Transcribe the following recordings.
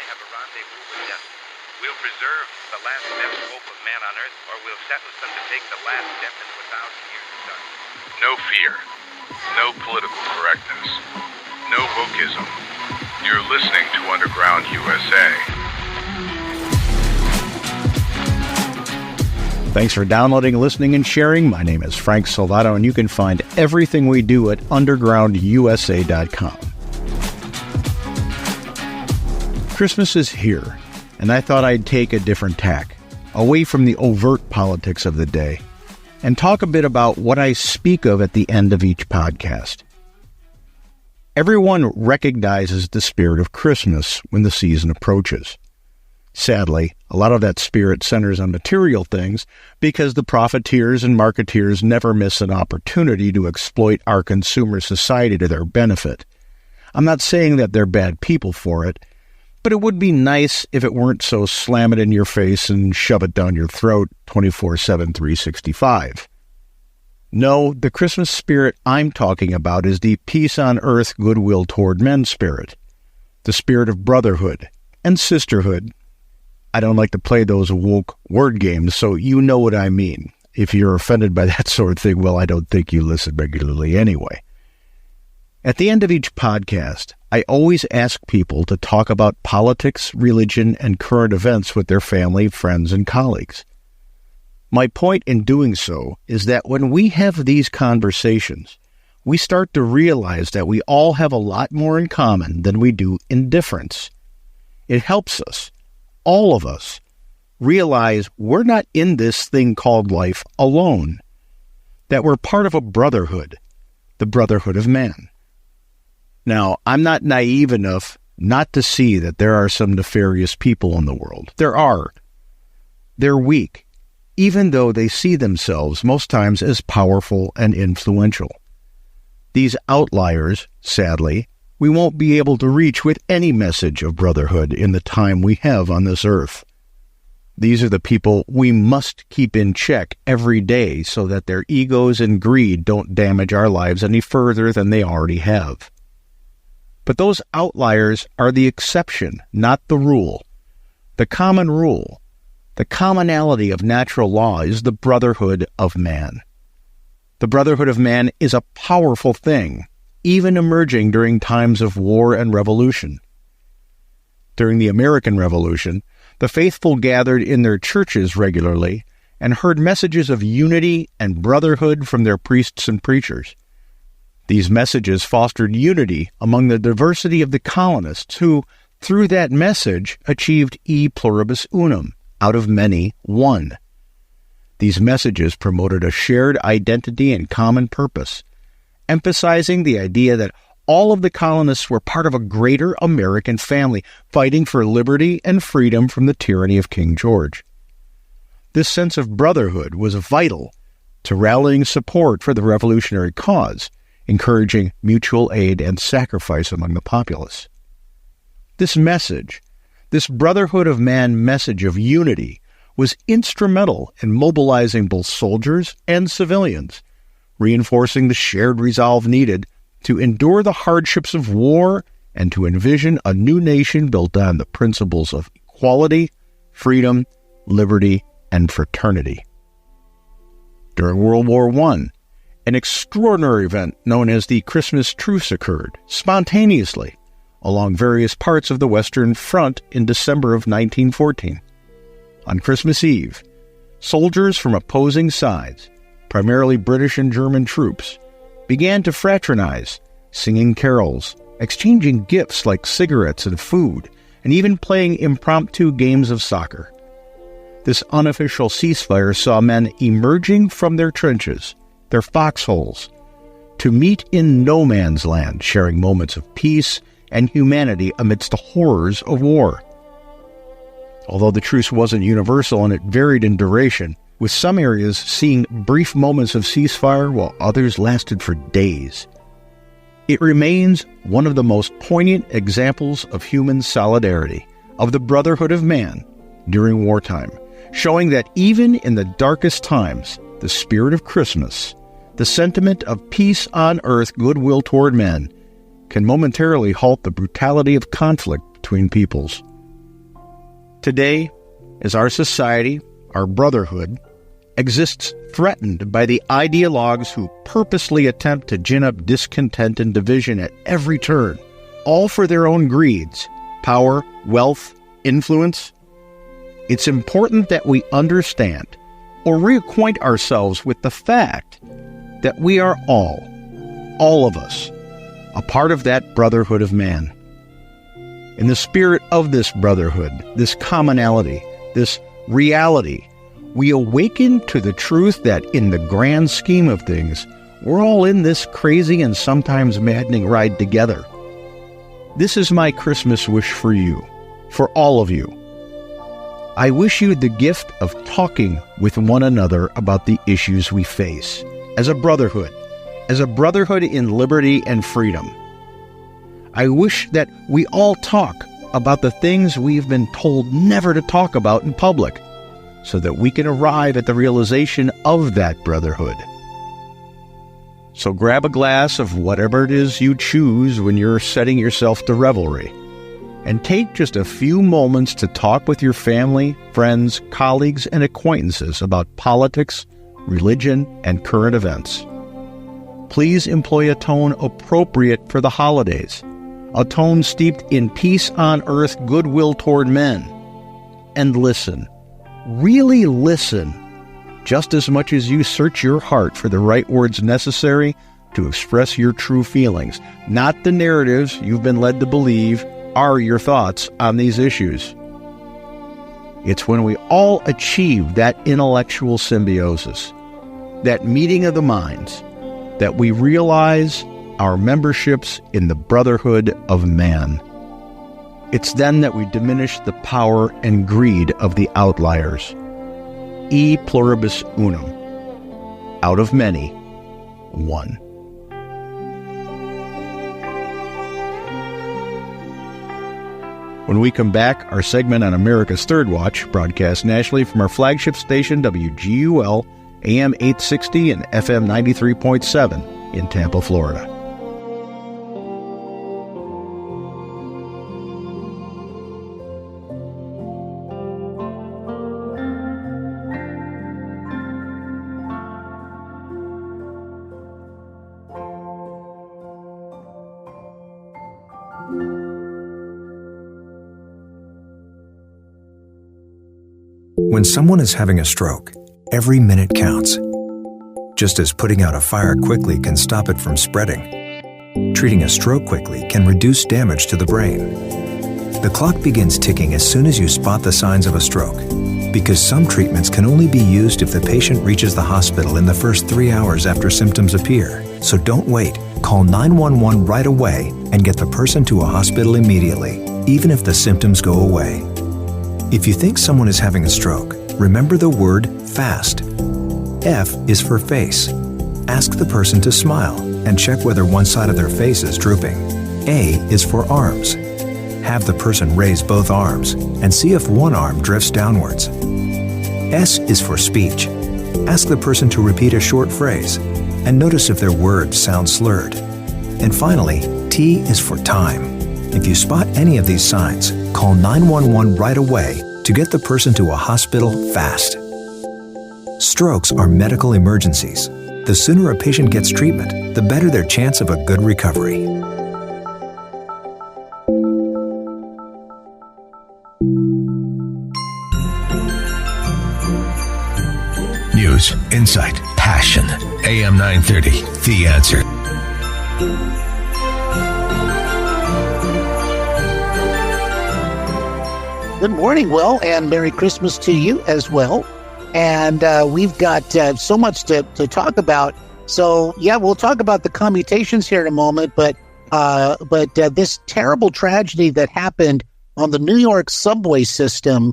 have a rendezvous with death. We'll preserve the last best hope of man on earth, or we'll sentence them to take the last step into 1,000 years of darkness. No fear. No political correctness. No wokeism. You're listening to Underground USA. Thanks for downloading, listening, and sharing. My name is Frank Salvato, and you can find everything we do at undergroundusa.com. Christmas is here, and I thought I'd take a different tack, away from the overt politics of the day, and talk a bit about what I speak of at the end of each podcast. Everyone recognizes the spirit of Christmas when the season approaches. Sadly, a lot of that spirit centers on material things because the profiteers and marketeers never miss an opportunity to exploit our consumer society to their benefit. I'm not saying that they're bad people for it, but it would be nice if it weren't so slam it in your face and shove it down your throat 24/7, 365. No, the Christmas spirit I'm talking about is the peace on earth, goodwill toward men spirit, the spirit of brotherhood and sisterhood. I don't like to play those woke word games, so you know what I mean. If you're offended by that sort of thing, well, I don't think you listen regularly anyway. At the end of each podcast, I always ask people to talk about politics, religion, and current events with their family, friends, and colleagues. My point in doing so is that when we have these conversations, we start to realize that we all have a lot more in common than we do in difference. It helps us, all of us, realize we're not in this thing called life alone, that we're part of a brotherhood, the brotherhood of man. Now, I'm not naive enough not to see that there are some nefarious people in the world. There are. They're weak, even though they see themselves most times as powerful and influential. These outliers, sadly, we won't be able to reach with any message of brotherhood in the time we have on this earth. These are the people we must keep in check every day so that their egos and greed don't damage our lives any further than they already have. But those outliers are the exception, not the rule. The common rule, the commonality of natural law is the brotherhood of man. The brotherhood of man is a powerful thing, even emerging during times of war and revolution. During the American Revolution, the faithful gathered in their churches regularly and heard messages of unity and brotherhood from their priests and preachers. These messages fostered unity among the diversity of the colonists who, through that message, achieved e pluribus unum, out of many, one. These messages promoted a shared identity and common purpose, emphasizing the idea that all of the colonists were part of a greater American family, fighting for liberty and freedom from the tyranny of King George. This sense of brotherhood was vital to rallying support for the revolutionary cause, encouraging mutual aid and sacrifice among the populace. This message, this brotherhood of man message of unity, was instrumental in mobilizing both soldiers and civilians, reinforcing the shared resolve needed to endure the hardships of war and to envision a new nation built on the principles of equality, freedom, liberty, and fraternity. During World War I, an extraordinary event known as the Christmas Truce occurred, spontaneously, along various parts of the Western Front in December of 1914. On Christmas Eve, soldiers from opposing sides, primarily British and German troops, began to fraternize, singing carols, exchanging gifts like cigarettes and food, and even playing impromptu games of soccer. This unofficial ceasefire saw men emerging from their trenches, their foxholes, to meet in no man's land, sharing moments of peace and humanity amidst the horrors of war. Although the truce wasn't universal and it varied in duration, with some areas seeing brief moments of ceasefire while others lasted for days, it remains one of the most poignant examples of human solidarity, of the brotherhood of man during wartime, showing that even in the darkest times, the spirit of Christmas, the sentiment of peace on earth, goodwill toward men, can momentarily halt the brutality of conflict between peoples. Today, as our society, our brotherhood, exists threatened by the ideologues who purposely attempt to gin up discontent and division at every turn, all for their own greeds, power, wealth, influence, it's important that we understand or reacquaint ourselves with the fact that we are all of us, a part of that brotherhood of man. In the spirit of this brotherhood, this commonality, this reality, we awaken to the truth that in the grand scheme of things, we're all in this crazy and sometimes maddening ride together. This is my Christmas wish for you, for all of you. I wish you the gift of talking with one another about the issues we face, as a brotherhood in liberty and freedom. I wish that we all talk about the things we've been told never to talk about in public, so that we can arrive at the realization of that brotherhood. So grab a glass of whatever it is you choose when you're setting yourself to revelry, and take just a few moments to talk with your family, friends, colleagues, and acquaintances about politics, religion, and current events. Please employ a tone appropriate for the holidays, a tone steeped in peace on earth, goodwill toward men. And listen. Really listen, just as much as you search your heart for the right words necessary to express your true feelings, not the narratives you've been led to believe are your thoughts on these issues. It's when we all achieve that intellectual symbiosis, that meeting of the minds, that we realize our memberships in the brotherhood of man. It's then that we diminish the power and greed of the outliers. E pluribus unum. Out of many, one. When we come back, our segment on America's Third Watch, broadcast nationally from our flagship station, WGUL, AM 860 and FM 93.7 in Tampa, Florida. When someone is having a stroke, every minute counts. Just as putting out a fire quickly can stop it from spreading, treating a stroke quickly can reduce damage to the brain. The clock begins ticking as soon as you spot the signs of a stroke, because some treatments can only be used if the patient reaches the hospital in the first 3 hours after symptoms appear. So don't wait. Call 911 right away and get the person to a hospital immediately, even if the symptoms go away. If you think someone is having a stroke, remember the word FAST. F is for face. Ask the person to smile and check whether one side of their face is drooping. A is for arms. Have the person raise both arms and see if one arm drifts downwards. S is for speech. Ask the person to repeat a short phrase and notice if their words sound slurred. And finally, T is for time. If you spot any of these signs, call 911 right away to get the person to a hospital fast. Strokes are medical emergencies. The sooner a patient gets treatment, the better their chance of a good recovery. News, insight, passion. AM 930, The Answer. Good morning, Will, and Merry Christmas to you as well. And we've got so much to talk about. So, yeah, we'll talk about the commutations here in a moment, but this terrible tragedy that happened on the New York subway system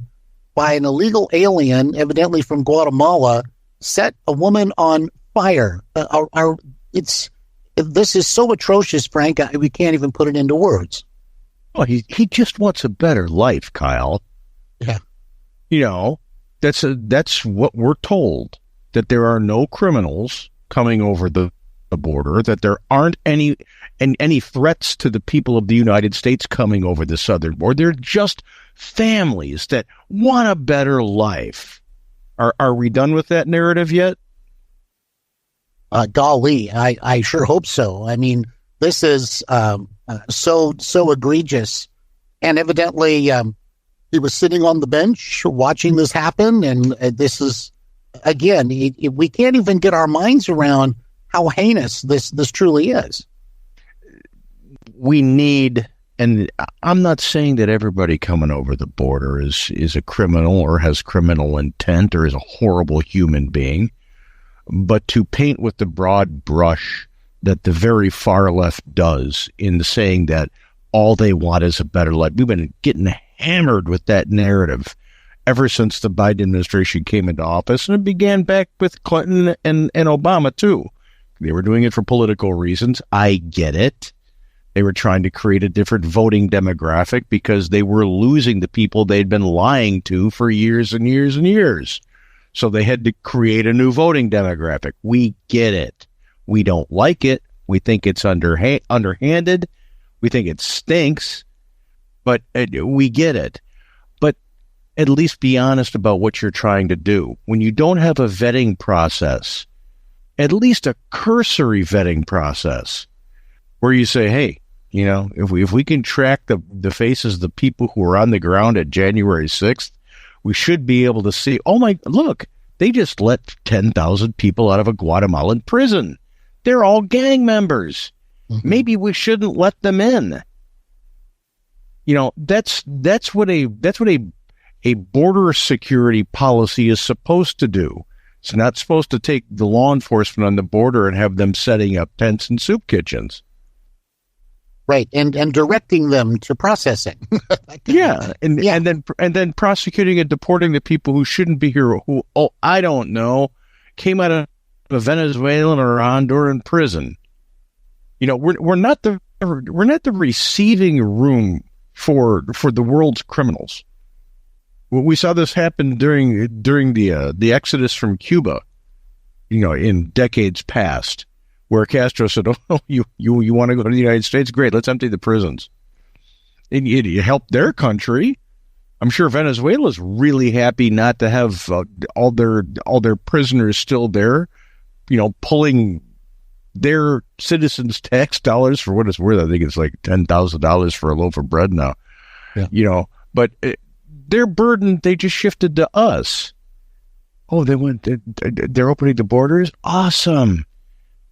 by an illegal alien, evidently from Guatemala, set a woman on fire. This is so atrocious, Frank, we can't even put it into words. Oh, he just wants a better life, Kyle. Yeah. You know, that's what we're told, that there are no criminals coming over the the border, that there aren't any threats to the people of the United States coming over the southern border. They're just families that want a better life. Are we done with that narrative yet? Golly, I sure hope so. I mean, this is so egregious, and evidently he was sitting on the bench watching this happen, and this is, again, we can't even get our minds around how heinous this truly is. We need, and I'm not saying that everybody coming over the border is a criminal or has criminal intent or is a horrible human being, but to paint with the broad brush that the very far left does in saying that all they want is a better life. We've been getting hammered with that narrative ever since the Biden administration came into office, and it began back with Clinton and Obama, too. They were doing it for political reasons. I get it. They were trying to create a different voting demographic because they were losing the people they'd been lying to for years and years and years. So they had to create a new voting demographic. We get it. We don't like it. We think it's underhanded. We think it stinks. But we get it. But at least be honest about what you're trying to do. When you don't have a vetting process, at least a cursory vetting process, where you say, hey, you know, if we can track the faces of the people who were on the ground at January 6th, we should be able to see, oh my, look, they just let 10,000 people out of a Guatemalan prison. They're all gang members. Mm-hmm. Maybe we shouldn't let them in. You know, that's what a border security policy is supposed to do. It's not supposed to take the law enforcement on the border and have them setting up tents and soup kitchens. Right, and directing them to processing. Yeah, and then prosecuting and deporting the people who shouldn't be here, who, I don't know, came out of a Venezuelan or Honduran prison. You know, we're not the receiving room for the world's criminals. We saw this happen during the exodus from Cuba, you know, in decades past, where Castro said, "Oh, you want to go to the United States? Great, let's empty the prisons." And it helped their country. I'm sure Venezuela's really happy not to have all their prisoners still there, you know, pulling their citizens' tax dollars for what it's worth. I think it's like $10,000 for a loaf of bread now. Yeah. You know, but their burden they just shifted to us. Oh, they're opening the borders. Awesome.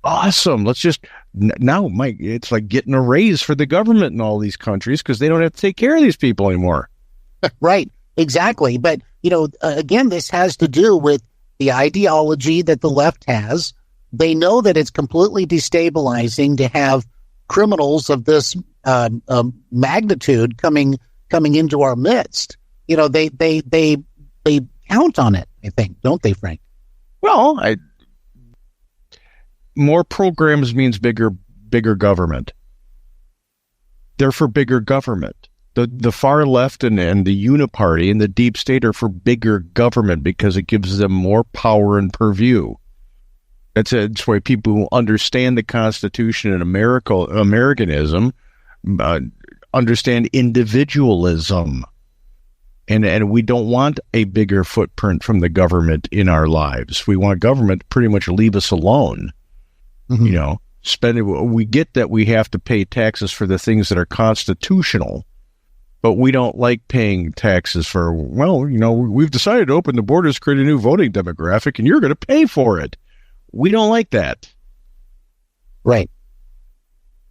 Let's just now, Mike. It's like getting a raise for the government in all these countries because they don't have to take care of these people anymore. Right. Exactly. But you know, again, this has to do with the ideology that the left has. They know that it's completely destabilizing to have criminals of this magnitude coming into our midst. You know, they count on it. I think, don't they, Frank? Well, more programs means bigger government. They're for bigger government. The far left and the uniparty and the deep state are for bigger government because it gives them more power and purview. That's why people who understand the Constitution and Americanism understand individualism. And we don't want a bigger footprint from the government in our lives. We want government to pretty much leave us alone. Mm-hmm. You know, we get that we have to pay taxes for the things that are constitutional, but we don't like paying taxes for, well, you know, we've decided to open the borders, create a new voting demographic, and you're going to pay for it. We don't like that. Right.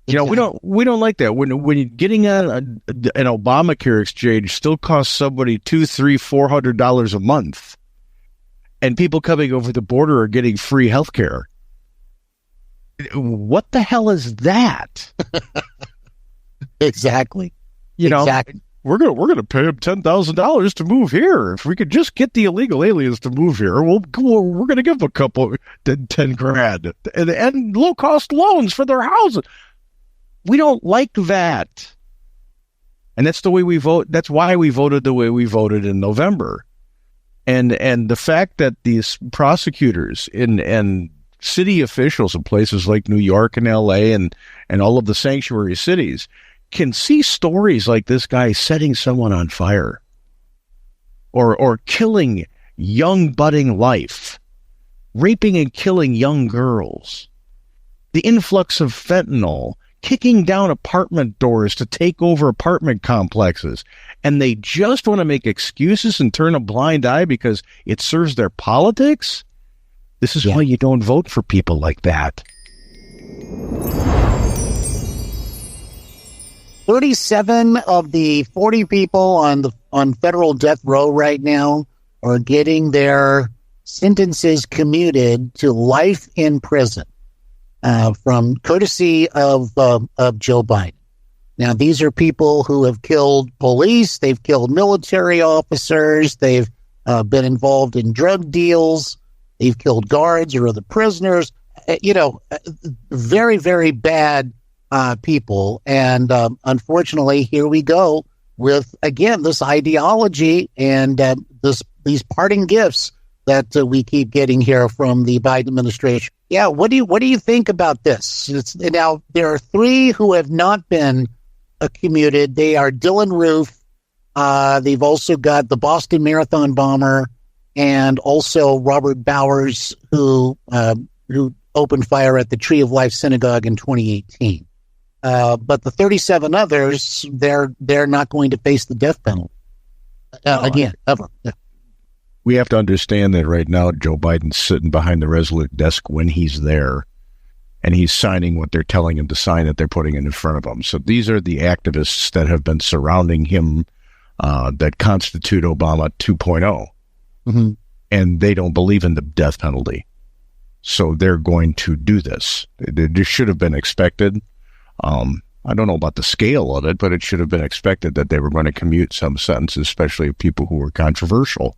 You know, we don't like that. When getting on an Obamacare exchange still costs somebody $200, $300, $400 a month, and people coming over the border are getting free health care. What the hell is that? Exactly. You know, we're gonna pay them $10,000 to move here. If we could just get the illegal aliens to move here, we're gonna give them a couple $10,000 and low cost loans for their houses. We don't like that, and that's the way we vote. That's why we voted the way we voted in November, and the fact that these prosecutors and city officials in places like New York and LA and all of the sanctuary cities can see stories like this guy setting someone on fire or killing young budding life, raping and killing young girls, the influx of fentanyl, kicking down apartment doors to take over apartment complexes, and they just want to make excuses and turn a blind eye because it serves their politics? This is why you don't vote for people like that. 37 of the 40 people on federal death row right now are getting their sentences commuted to life in prison from courtesy of Joe Biden. Now, these are people who have killed police, they've killed military officers, they've been involved in drug deals, they've killed guards or other prisoners. Very, very bad people. And unfortunately, here we go with, again, this ideology and these parting gifts that we keep getting here from the Biden administration. Yeah, what do you think about this? Now, there are 3 who have not been commuted. They are Dylan Roof. They've also got the Boston Marathon bomber and also Robert Bowers, who opened fire at the Tree of Life Synagogue in 2018. But the 37 others, they're not going to face the death penalty again, ever. Yeah. We have to understand that right now Joe Biden's sitting behind the Resolute desk when he's there, and he's signing what they're telling him to sign that they're putting in front of him. So these are the activists that have been surrounding him that constitute Obama 2.0. Mm-hmm. And they don't believe in the death penalty. So they're going to do this. It should have been expected. I don't know about the scale of it, but it should have been expected that they were going to commute some sentences, especially people who were controversial.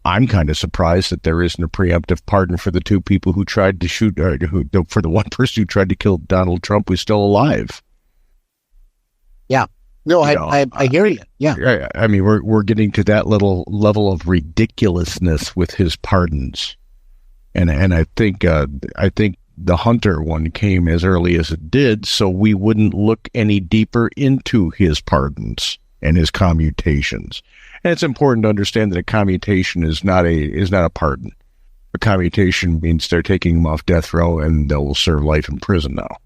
I'm kind of surprised that there isn't a preemptive pardon for the 2 people who tried to shoot, for the one person who tried to kill Donald Trump who's still alive. Yeah. No, I hear you. Yeah. I mean, we're getting to that level of ridiculousness with his pardons. And I think the Hunter one came as early as it did, so we wouldn't look any deeper into his pardons and his commutations. And it's important to understand that a commutation is not a pardon. A commutation means they're taking him off death row and they'll serve life in prison now.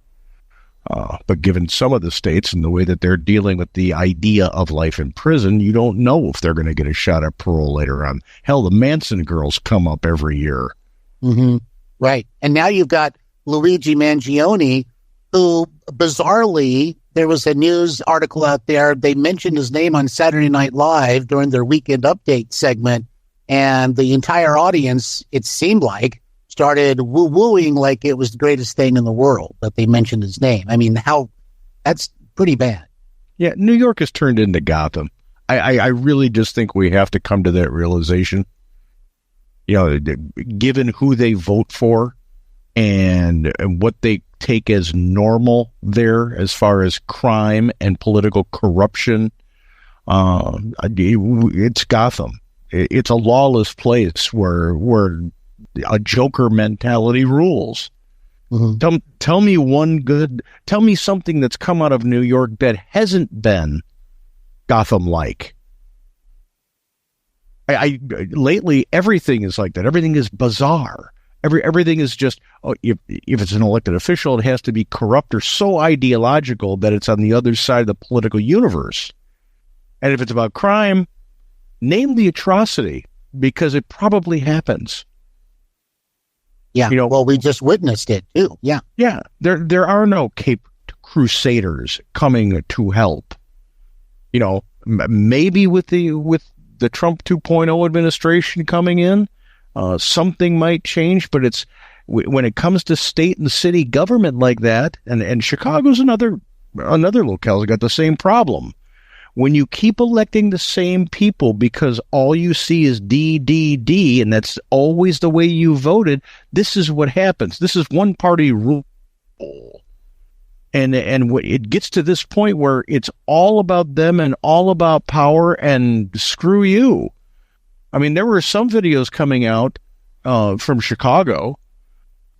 But given some of the states and the way that they're dealing with the idea of life in prison, you don't know if they're going to get a shot at parole later on. Hell, the Manson girls come up every year. Mm-hmm. Right. And now you've got Luigi Mangione, who bizarrely, there was a news article out there. They mentioned his name on Saturday Night Live during their Weekend Update segment. And the entire audience, it seemed like, started woo-wooing like it was the greatest thing in the world that they mentioned his name. I mean, that's pretty bad. Yeah, New York has turned into Gotham. I really just think we have to come to that realization. Given who they vote for and what they take as normal there as far as crime and political corruption, it's Gotham. It's a lawless place where a Joker mentality rules. Mm-hmm. Tell me something that's come out of New York that hasn't been Gotham-like. Lately, everything is like that. Everything is bizarre. Everything is just, if it's an elected official, it has to be corrupt or so ideological that it's on the other side of the political universe. And if it's about crime, name the atrocity, because it probably happens. Yeah, well, we just witnessed it, too. Yeah. Yeah, there are no Caped Crusaders coming to help. Maybe with the Trump 2.0 administration coming in, something might change, but it's when it comes to state and city government like that, and Chicago's another locale that got the same problem. When you keep electing the same people because all you see is D, and that's always the way you voted, this is what happens. This is one party rule. And it gets to this point where it's all about them and all about power and screw you. I mean, there were some videos coming out from Chicago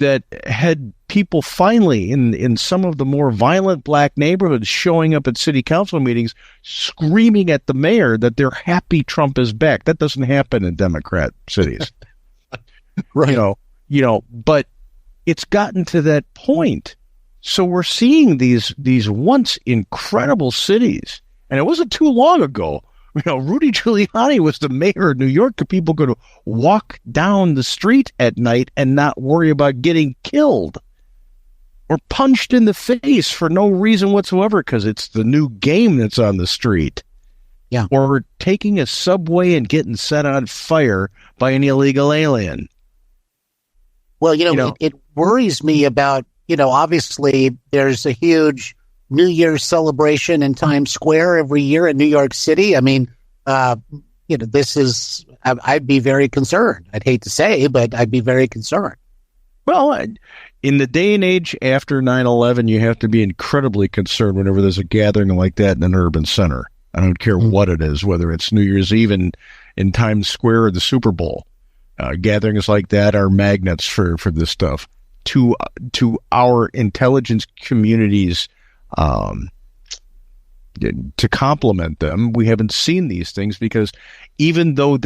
that had people finally in some of the more violent black neighborhoods showing up at city council meetings screaming at the mayor that they're happy Trump is back. That doesn't happen in Democrat cities. Right. But it's gotten to that point. So we're seeing these once incredible cities, and it wasn't too long ago. Rudy Giuliani was the mayor of New York, and people could walk down the street at night and not worry about getting killed or punched in the face for no reason whatsoever because it's the new game that's on the street. Yeah. Or taking a subway and getting set on fire by an illegal alien. Well, it worries me about, obviously there's a huge New Year's celebration in Times Square every year in New York City. I mean, this is, I'd be very concerned. I'd hate to say, but I'd be very concerned. Well, in the day and age after 9/11, you have to be incredibly concerned whenever there's a gathering like that in an urban center. I don't care what it is, whether it's New Year's Eve in Times Square or the Super Bowl. Gatherings like that are magnets for this stuff. To our intelligence communities, to complement them, we haven't seen these things because even though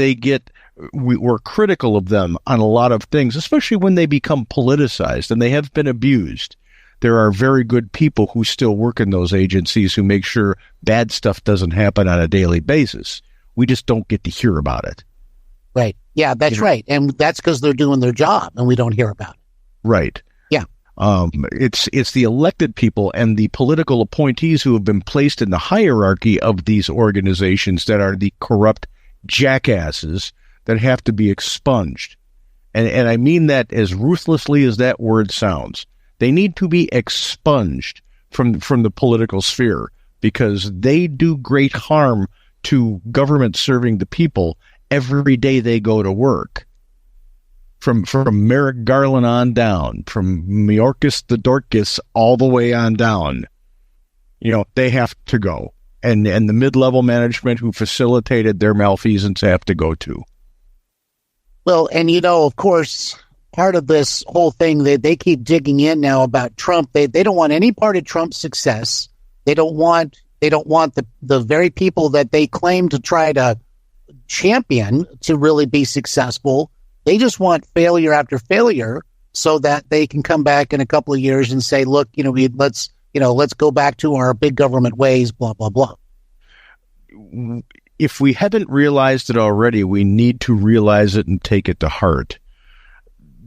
we're critical of them on a lot of things, especially when they become politicized and they have been abused, there are very good people who still work in those agencies who make sure bad stuff doesn't happen on a daily basis. We just don't get to hear about it. Right. Yeah, that's right. And that's because they're doing their job and we don't hear about it. Right. Yeah. It's the elected people and the political appointees who have been placed in the hierarchy of these organizations that are the corrupt jackasses that have to be expunged. And I mean that as ruthlessly as that word sounds. They need to be expunged from the political sphere because they do great harm to government serving the people every day they go to work. From Merrick Garland on down, from Mayorkas the Dorcas all the way on down, they have to go. And the mid-level management who facilitated their malfeasance have to go too. Well, and of course, part of this whole thing, they keep digging in now about Trump. They don't want any part of Trump's success. They don't want the very people that they claim to try to champion to really be successful. They just want failure after failure so that they can come back in a couple of years and say, look, let's go back to our big government ways, blah, blah, blah. If we haven't realized it already, we need to realize it and take it to heart.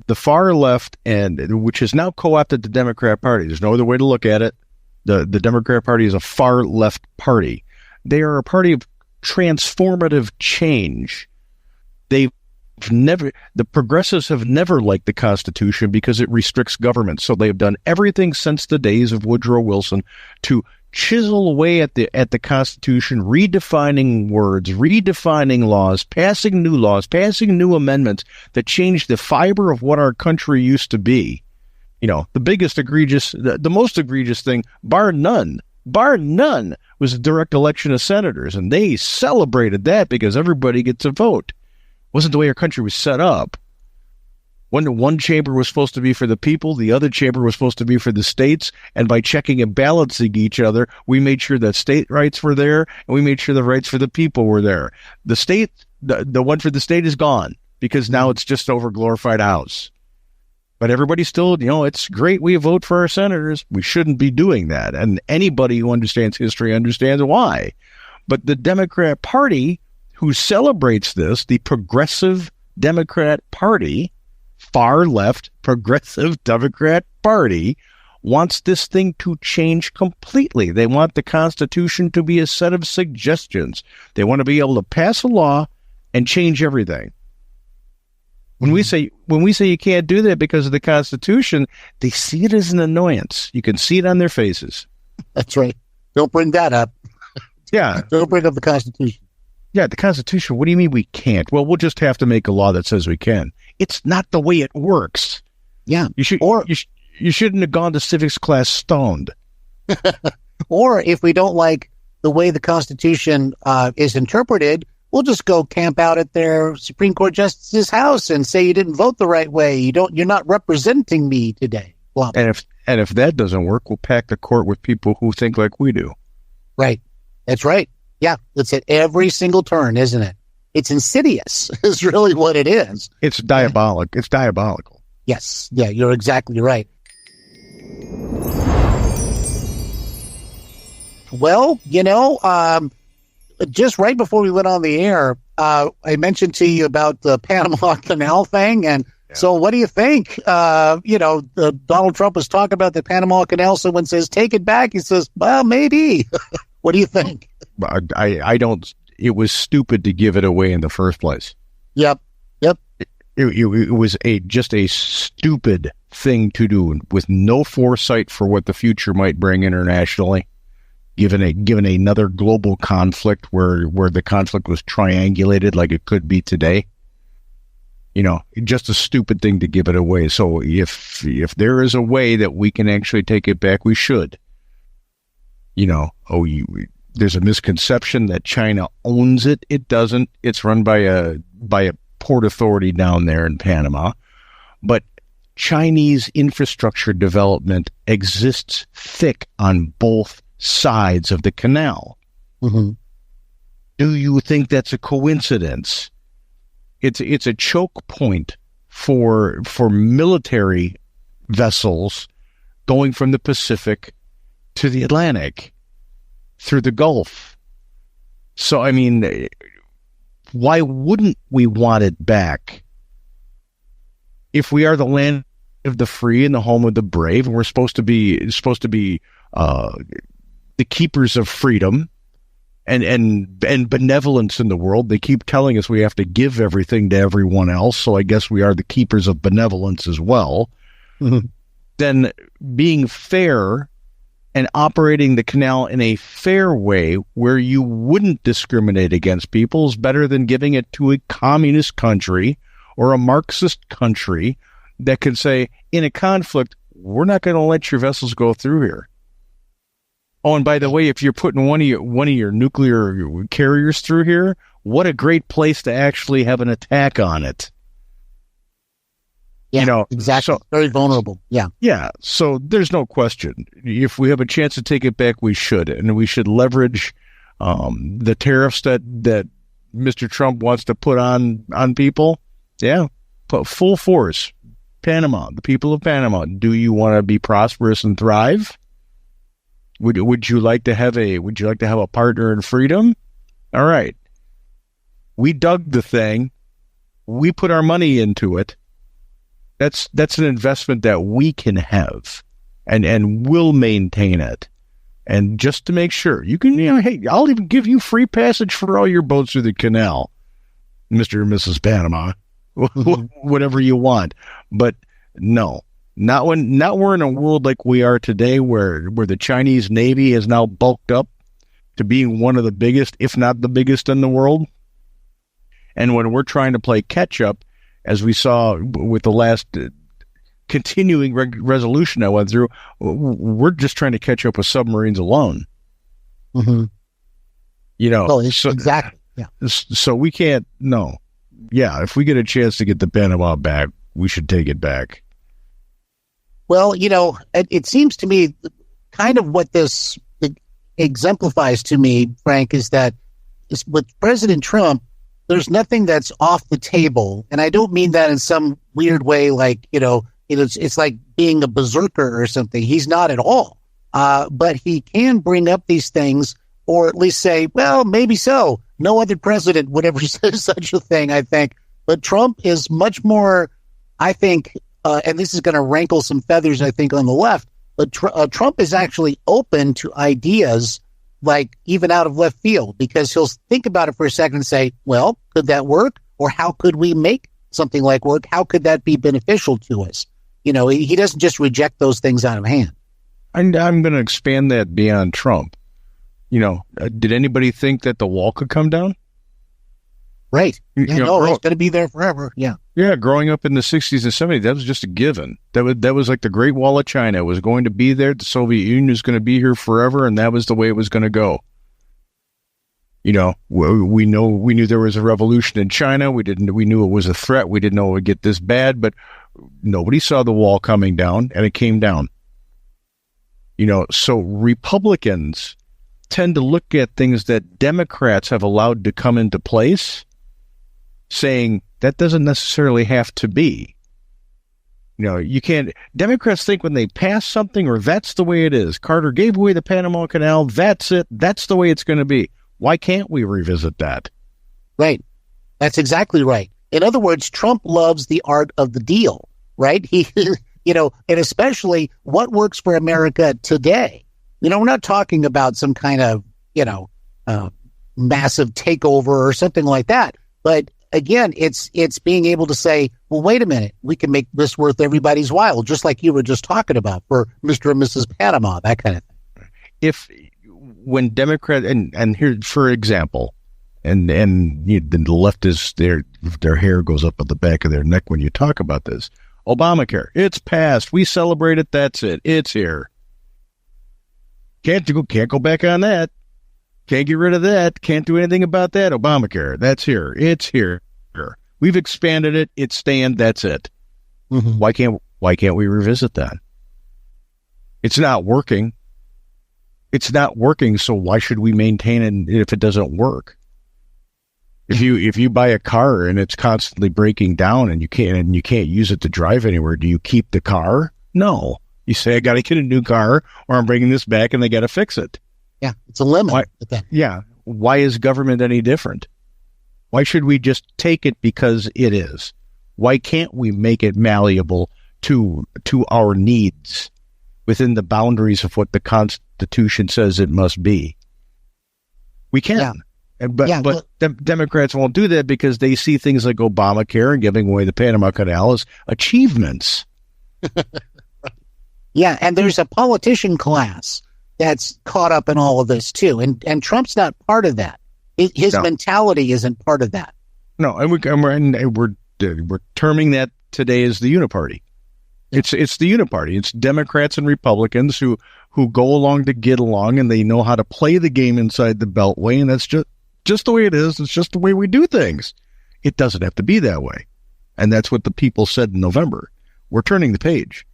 The far left, which has now co-opted the Democrat Party, there's no other way to look at it. The Democrat Party is a far left party. They are a party of transformative change. The progressives have never liked the Constitution because it restricts government. So they've done everything since the days of Woodrow Wilson to chisel away at the Constitution, redefining words, redefining laws, passing new amendments that change the fiber of what our country used to be. The most egregious thing, bar none, was a direct election of senators. And they celebrated that because everybody gets a vote. Wasn't the way our country was set up. One chamber was supposed to be for the people, the other chamber was supposed to be for the states, and by checking and balancing each other, we made sure that state rights were there, and we made sure the rights for the people were there. The state, the one for the state is gone, because now it's just over glorified house. But everybody still, it's great we vote for our senators. We shouldn't be doing that, and anybody who understands history understands why. But the Democrat Party, who celebrates this, the Progressive Democrat Party, far left Progressive Democrat Party, wants this thing to change completely. They want the Constitution to be a set of suggestions. They want to be able to pass a law and change everything. When we say you can't do that because of the Constitution, they see it as an annoyance. You can see it on their faces. That's right. Don't bring that up. Yeah. Don't bring up the Constitution. Yeah, the Constitution. What do you mean we can't? Well, we'll just have to make a law that says we can. It's not the way it works. Yeah. You shouldn't have gone to civics class stoned. Or if we don't like the way the Constitution is interpreted, we'll just go camp out at their Supreme Court justice's house and say you didn't vote the right way. You're not representing me today. Well, And if that doesn't work, we'll pack the court with people who think like we do. right. That's right. Yeah. It's at every single turn, isn't it? It's insidious is really what it is. It's diabolic. It's diabolical. Yes. Yeah, you're exactly right. Well, just right before we went on the air, I mentioned to you about the Panama Canal thing. And so what do you think? Donald Trump was talking about the Panama Canal. Someone says, take it back. He says, well, maybe. What do you think? I don't. It was stupid to give it away in the first place. Yep. It was just a stupid thing to do with no foresight for what the future might bring internationally. Given another global conflict where the conflict was triangulated like it could be today, just a stupid thing to give it away. So if there is a way that we can actually take it back, we should. There's a misconception that China owns it. It doesn't. It's run by a port authority down there in Panama, but Chinese infrastructure development exists thick on both sides of the canal. Mm-hmm. Do you think that's a coincidence? It's a choke point for military vessels going from the Pacific to the Atlantic through the Gulf. So, I mean, why wouldn't we want it back? If we are the land of the free and the home of the brave, and we're supposed to be the keepers of freedom and benevolence in the world. They keep telling us we have to give everything to everyone else, so I guess we are the keepers of benevolence as well. Mm-hmm. Then being fair and operating the canal in a fair way where you wouldn't discriminate against people is better than giving it to a communist country or a Marxist country that could say, in a conflict, we're not going to let your vessels go through here. Oh, and by the way, if you're putting one of your nuclear carriers through here, what a great place to actually have an attack on it. Yeah, exactly. So, very vulnerable. Yeah. Yeah. So there's no question. If we have a chance to take it back, we should. And we should leverage the tariffs that Mr. Trump wants to put on people. Yeah. Put full force. Panama, the people of Panama, do you want to be prosperous and thrive? Would you like to have a partner in freedom? All right. We dug the thing. We put our money into it. That's an investment that we can have and will maintain it. And just to make sure, you can, hey, I'll even give you free passage for all your boats through the canal, Mr. and Mrs. Panama, whatever you want. But no, not we're in a world like we are today where the Chinese Navy is now bulked up to being one of the biggest, if not the biggest in the world. And when we're trying to play catch up, as we saw with the last continuing resolution I went through, we're just trying to catch up with submarines alone. Mm-hmm. Exactly. Yeah. So we can't. No. Yeah. If we get a chance to get the Panama back, we should take it back. Well, it seems to me kind of what this exemplifies to me, Frank, is that with President Trump, there's nothing that's off the table. And I don't mean that in some weird way, like, it's like being a berserker or something. He's not at all. But he can bring up these things or at least say, well, maybe so. No other president would ever say such a thing, I think. But Trump is much more, I think, and this is going to rankle some feathers, I think, on the left. But Trump is actually open to ideas like even out of left field, because he'll think about it for a second and say, well, could that work? Or how could we make something like work? How could that be beneficial to us? He doesn't just reject those things out of hand. I'm going to expand that beyond Trump. Did anybody think that the wall could come down? Right. Yeah, it's going to be there forever. Yeah. Yeah. Growing up in the 60s and 70s, that was just a given. That was like the Great Wall of China. It was going to be there. The Soviet Union was going to be here forever, and that was the way it was going to go. We knew there was a revolution in China. We knew it was a threat. We didn't know it would get this bad, but nobody saw the wall coming down, and it came down. So Republicans tend to look at things that Democrats have allowed to come into place, saying that doesn't necessarily have to be. You can't. Democrats think when they pass something, or that's the way it is. Carter gave away the Panama Canal. That's it. That's the way it's going to be. Why can't we revisit that? Right. That's exactly right. In other words, Trump loves the art of the deal, right? And especially what works for America today. We're not talking about some kind of, massive takeover or something like that. But again, it's being able to say, well, wait a minute, we can make this worth everybody's while, just like you were just talking about for Mr. and Mrs. Panama, that kind of thing. When Democrat and here, for example, and the leftists, their hair goes up at the back of their neck when you talk about this. Obamacare, it's passed. We celebrate it. That's it. It's here. Can't go back on that. Can't get rid of that. Can't do anything about that. Obamacare, that's here. It's here. We've expanded it. It's staying. That's it. Mm-hmm. Why can't we revisit that? It's not working. It's not working, so why should we maintain it if it doesn't work? If you buy a car and it's constantly breaking down and you can't use it to drive anywhere, do you keep the car? No. You say, I got to get a new car, or I'm bringing this back and they got to fix it. Yeah, it's a limit. Why is government any different? Why should we just take it because it is? Why can't we make it malleable to our needs within the boundaries of what the Constitution says it must be? We can. Yeah. But Democrats won't do that because they see things like Obamacare and giving away the Panama Canal as achievements. Yeah, and there's a politician class that's caught up in all of this too, and Trump's not part of that. His mentality isn't part of that. No, and we're terming that today as the uniparty. It's the uniparty. It's Democrats and Republicans who go along to get along, and they know how to play the game inside the Beltway, and that's just the way it is. It's just the way we do things. It doesn't have to be that way, and that's what the people said in November. We're turning the page.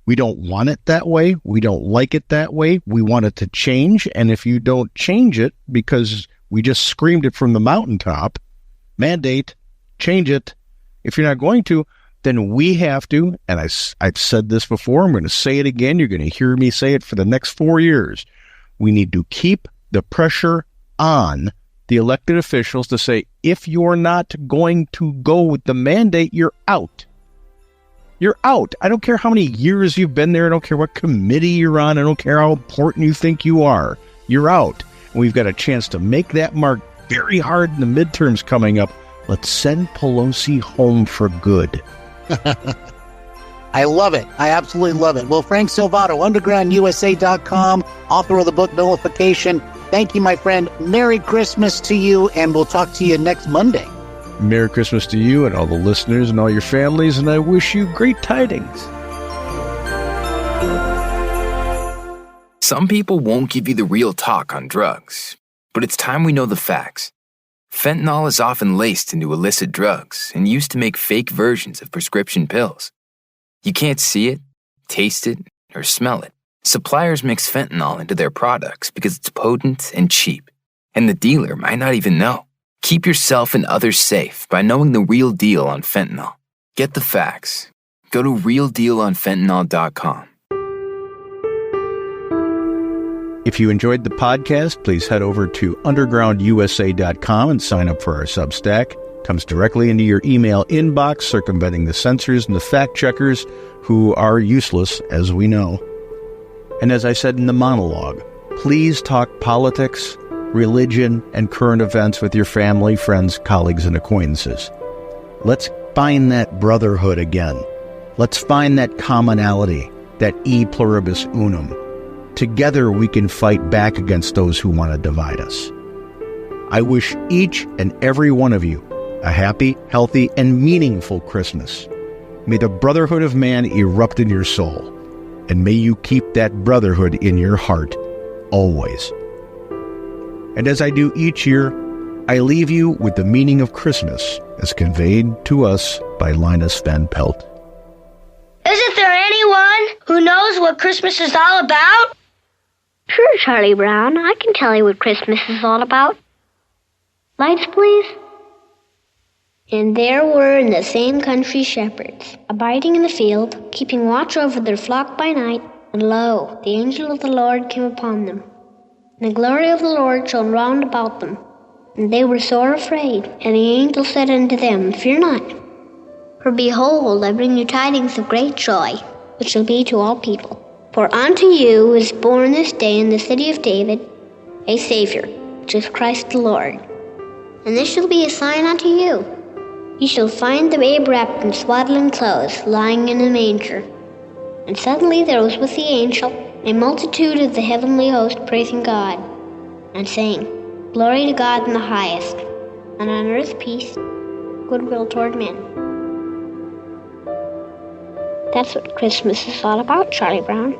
We don't want it that way. We don't like it that way. We want it to change. And if you don't change it because we just screamed it from the mountaintop, mandate, change it. If you're not going to, then we have to, and I've said this before, I'm going to say it again. You're going to hear me say it for the next 4 years. We need to keep the pressure on the elected officials to say, if you're not going to go with the mandate, you're out. You're out. I don't care how many years you've been there. I don't care what committee you're on. I don't care how important you think you are. You're out. And we've got a chance to make that mark very hard in the midterms coming up. Let's send Pelosi home for good. I love it. I absolutely love it. Well, Frank Silvato, undergroundusa.com, author of the book Nullification. Thank you, my friend. Merry Christmas to you, and we'll talk to you next Monday. Merry Christmas to you and all the listeners and all your families, and I wish you great tidings. Some people won't give you the real talk on drugs, but it's time we know the facts. Fentanyl is often laced into illicit drugs and used to make fake versions of prescription pills. You can't see it, taste it, or smell it. Suppliers mix fentanyl into their products because it's potent and cheap, and the dealer might not even know. Keep yourself and others safe by knowing the real deal on fentanyl. Get the facts. Go to realdealonfentanyl.com. If you enjoyed the podcast, please head over to undergroundusa.com and sign up for our Substack. It comes directly into your email inbox, circumventing the censors and the fact checkers who are useless, as we know. And as I said in the monologue, please talk politics, religion, and current events with your family, friends, colleagues, and acquaintances. Let's find that brotherhood again. Let's find that commonality, that e pluribus unum. Together we can fight back against those who want to divide us. I wish each and every one of you a happy, healthy, and meaningful Christmas. May the brotherhood of man erupt in your soul, and may you keep that brotherhood in your heart always. And as I do each year, I leave you with the meaning of Christmas as conveyed to us by Linus Van Pelt. Isn't there anyone who knows what Christmas is all about? Sure, Charlie Brown. I can tell you what Christmas is all about. Lights, please. And there were in the same country shepherds, abiding in the field, keeping watch over their flock by night. And lo, the angel of the Lord came upon them. And the glory of the Lord shone round about them. And they were sore afraid. And the angel said unto them, Fear not. For behold, I bring you tidings of great joy, which shall be to all people. For unto you is born this day in the city of David a Savior, which is Christ the Lord. And this shall be a sign unto you. Ye shall find the babe wrapped in swaddling clothes, lying in a manger. And suddenly there was with the angel a multitude of the heavenly host praising God, and saying, Glory to God in the highest, and on earth peace, goodwill toward men. That's what Christmas is all about, Charlie Brown.